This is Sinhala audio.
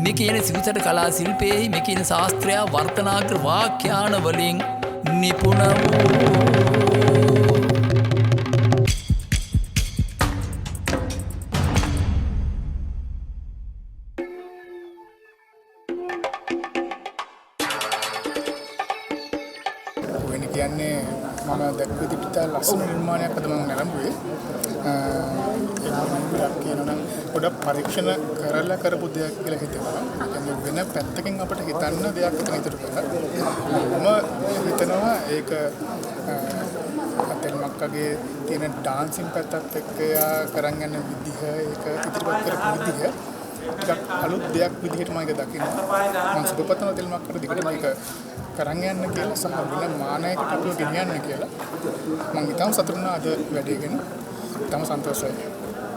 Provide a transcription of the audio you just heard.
මේ කියන සිවුසට කලා ශිල්පයේ මේ කියන ශාස්ත්‍රය වර්තනාග්‍ර වාක්‍යාන වලින් නිපුණ වූ කියන්නේ මම දැක්ක විදිහට ලස්සන නිර්මාණයක් අද මම නරඹුවේ. ඒක කියනනම් පොඩක් පරීක්ෂණ කරලා කරපු දෙයක් කියලා හිතෙනවා. يعني වෙන පැත්තකින් අපිට හිතන්න දෙයක් හිතන කරා. මම හිතනවා ඒක අතල්මක්කගේ තියෙන ඩාන්සින් පැත්තත් එක්ක කරන් යන විදිහ ඒක ඉදිරිපත් කරපු විදිහ ටිකක් අලුත් දෙයක් විදිහට මම ඒක දකිනවා. මම සුබපතන අතල්මක්කට දිගට මේක කරන් යන්න කියලා සහ වෙන මානයකට අපිව ගෙනියන්න කියලා මම හිතමු සතුටුනා අද වැඩේ ගැන. තම සන්තෝෂයි.